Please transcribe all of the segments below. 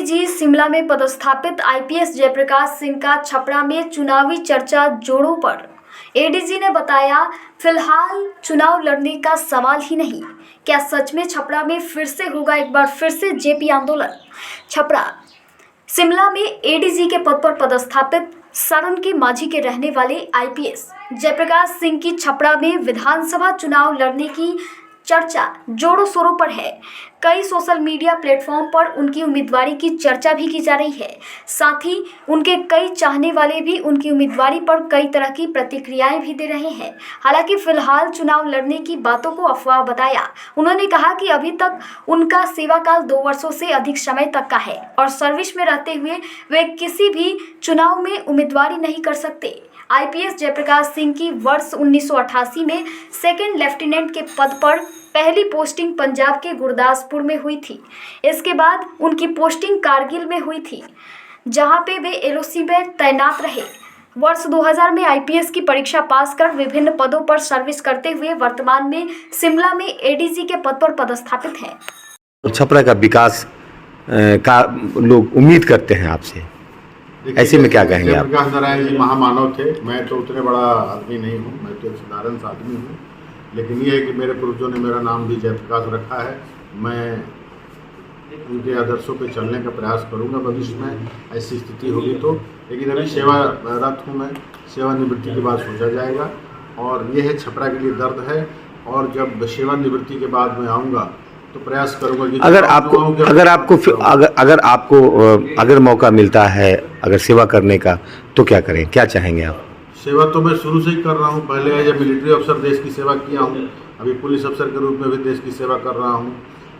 ADG Shimla में पदस्थापित IPS Jayaprakash Singh का छपरा में चुनावी चर्चा जोरों पर। एडीजी ने बताया, फिलहाल चुनाव लड़ने का सवाल ही नहीं। क्या सच में छपरा में फिर से होगा एक बार फिर से जेपी आंदोलन? छपरा शिमला में एडीजी के पद पर पदस्थापित सारण के माझी के रहने वाले आईपीएस जयप्रकाश सिंह की छपरा में विधानसभा चुनाव लड़ने की चर्चा जोरों शोरों पर है। कई सोशल मीडिया प्लेटफॉर्म पर उनकी उम्मीदवारी की चर्चा भी की जा रही है। साथ ही उनके कई चाहने वाले भी उनकी उम्मीदवारी पर कई तरह की प्रतिक्रियाएं भी दे रहे हैं। हालांकि फिलहाल चुनाव लड़ने की बातों को अफवाह बताया। उन्होंने कहा कि अभी तक उनका सेवाकाल 2 वर्षों से अधिक समय तक का है और सर्विस में रहते हुए वे किसी भी चुनाव में उम्मीदवारी नहीं कर सकते। आईपीएस जयप्रकाश सिंह की वर्ष 1988 में सेकंड लेफ्टिनेंट के पद पर पहली पोस्टिंग पंजाब के गुरदासपुर में हुई थी। इसके बाद उनकी पोस्टिंग कारगिल में हुई थी, जहां पे वे एलओसी में तैनात रहे। वर्ष 2000 में आईपीएस की परीक्षा पास कर विभिन्न पदों पर सर्विस करते हुए वर्तमान में शिमला में एडीजी के पद पर पदस्थापित हैं। छपरा का विकास का लोग उम्मीद करते हैं आपसे, ऐसे में क्या कहेंगे आप? जयप्रकाश नारायण जी महामानव थे। मैं तो उतने बड़ा आदमी नहीं हूँ, मैं तो एक साधारण सा आदमी हूँ। लेकिन ये है कि मेरे पूर्वजों ने मेरा नाम भी जयप्रकाश रखा है। मैं उनके आदर्शों पे चलने का प्रयास करूँगा भविष्य में, ऐसी स्थिति होगी तो। लेकिन अभी सेवारत हूँ मैं, सेवानिवृत्ति के बाद सोचा जाएगा। और ये है छपरा के लिए दर्द है। और जब सेवानिवृत्ति के बाद मैं आऊँगा तो प्रयास करूँगा कि अगर मौका मिलता है अगर सेवा करने का तो क्या करें, क्या चाहेंगे आप? सेवा तो मैं शुरू से ही कर रहा हूँ। पहले एज ए मिलिट्री अफसर देश की सेवा किया हूँ, अभी पुलिस अफसर के रूप में भी देश की सेवा कर रहा हूँ।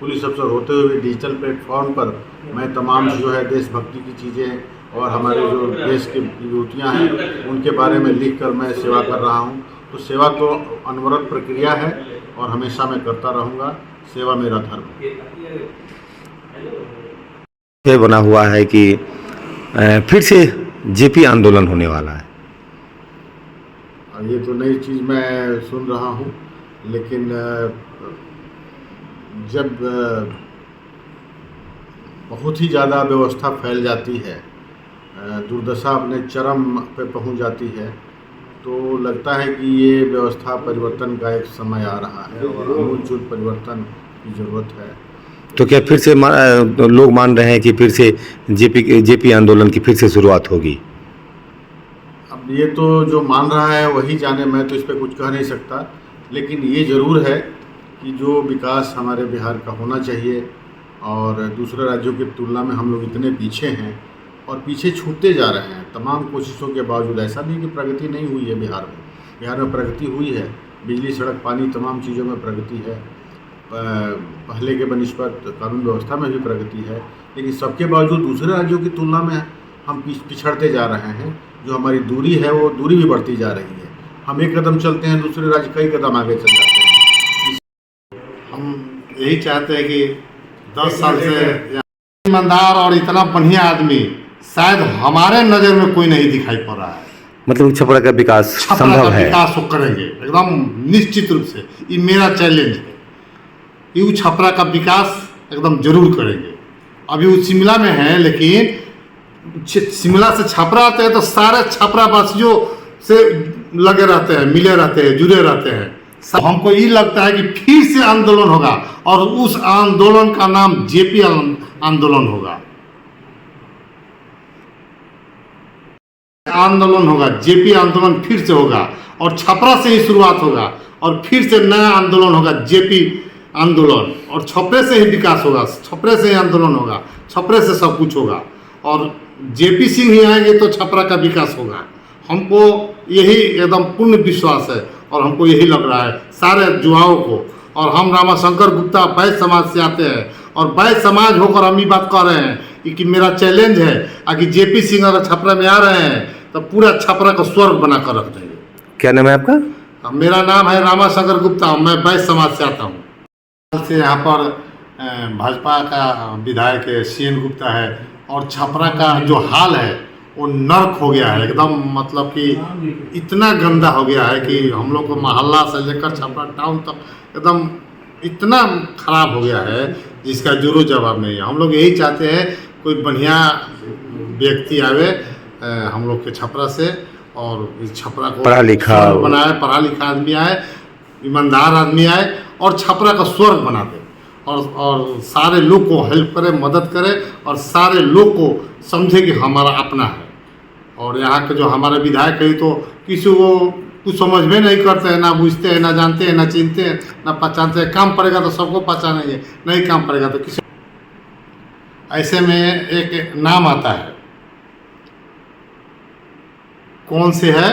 पुलिस अफसर होते हुए भी डिजिटल प्लेटफॉर्म पर मैं तमाम जो है देशभक्ति की चीज़ें और हमारे जो देश की विभूतियाँ हैं उनके बारे में लिख कर मैं सेवा कर रहा हूँ। तो सेवा तो अनवरत प्रक्रिया है और हमेशा मैं करता रहूँगा। सेवा मेरा धर्म ये बना हुआ है कि फिर से जेपी आंदोलन होने वाला है। ये तो नई चीज़ मैं सुन रहा हूँ, लेकिन जब बहुत ही ज़्यादा व्यवस्था फैल जाती है, दुर्दशा अपने चरम पे पहुँच जाती है, तो लगता है कि ये व्यवस्था परिवर्तन का एक समय आ रहा है और आमूलचूल परिवर्तन की ज़रूरत है। तो क्या फिर से लोग मान रहे हैं कि फिर से जेपी आंदोलन की फिर से शुरुआत होगी? अब ये तो जो मान रहा है वही जाने, मैं तो इस पर कुछ कह नहीं सकता। लेकिन ये ज़रूर है कि जो विकास हमारे बिहार का होना चाहिए और दूसरे राज्यों की तुलना में हम लोग इतने पीछे हैं और पीछे छूटते जा रहे हैं तमाम कोशिशों के बावजूद। ऐसा नहीं कि प्रगति नहीं हुई है बिहार में। बिहार में प्रगति हुई है, बिजली, सड़क, पानी, तमाम चीज़ों में प्रगति है। पहले के बनिस्बत कानून व्यवस्था में भी प्रगति है। लेकिन सबके बावजूद दूसरे राज्यों की तुलना में हम पिछड़ते जा रहे हैं। जो हमारी दूरी है वो दूरी भी बढ़ती जा रही है। हम एक कदम चलते हैं, दूसरे राज्य कई कदम आगे चल जाते हैं। हम यही चाहते हैं कि 10 साल से ईमानदार और इतना बढ़िया आदमी शायद हमारे नज़र में कोई नहीं दिखाई पड़ रहा है। मतलब छपरा का विकास संभव है? विकास वो करेंगे एकदम निश्चित रूप से। ये मेरा चैलेंज है, ये छपरा का विकास एकदम जरूर करेंगे। अभी वो शिमला में है, लेकिन शिमला से छपरा आते हैं तो सारे छपरा वासियों से लगे रहते हैं, मिले रहते हैं, जुड़े रहते हैं। हमको ये लगता है कि फिर से आंदोलन होगा और उस आंदोलन का नाम जेपी आंदोलन होगा। आंदोलन होगा, जेपी आंदोलन फिर से होगा और छपरा से ही शुरुआत होगा और फिर से नया आंदोलन होगा, जेपी आंदोलन। और छपरे से ही विकास होगा, छपरे से ही आंदोलन होगा, छपरे से सब कुछ होगा। और जेपी सिंह ही आएंगे तो छपरा का विकास होगा। हमको यही एकदम पूर्ण विश्वास है और हमको यही लग रहा है सारे युवाओं को। और हम रामाशंकर गुप्ता बैध समाज से आते हैं और बैध समाज होकर हम ये बात कह रहे हैं कि मेरा चैलेंज है कि जेपी सिंह अगर छपरा में आ रहे हैं तो पूरा छपरा को स्वर्ग बना कर रख देंगे। क्या नाम है आपका? मेरा नाम है रामाशंकर गुप्ता, मैं बैध समाज से आता हूँ। से यहाँ पर भाजपा का विधायक सीएन गुप्ता है और छपरा का जो हाल है वो नर्क हो गया है एकदम। मतलब कि इतना गंदा हो गया है कि हम लोग को मोहल्ला से लेकर छपरा टाउन तक एकदम इतना खराब हो गया है जिसका जोरो जवाब नहीं है। हम लोग यही चाहते हैं कोई बढ़िया व्यक्ति आवे हम लोग के छपरा से, और इस छपरा को पढ़ा लिखा स्वर्ग बनाए, पढ़ा लिखा आदमी आए, ईमानदार आदमी आए और छपरा का स्वर्ग बना दे, और सारे लोग को हेल्प करे, मदद करे, और सारे लोग को समझे कि हमारा अपना है। और यहाँ के जो हमारे विधायक है तो किसी को कुछ समझ में नहीं करते हैं, ना बूझते हैं, ना जानते हैं, ना चिनते हैं, ना पहचानते हैं। काम पड़ेगा तो सबको पहचानेंगे, नहीं काम पड़ेगा तो किसी। ऐसे में एक नाम आता है, कौन से है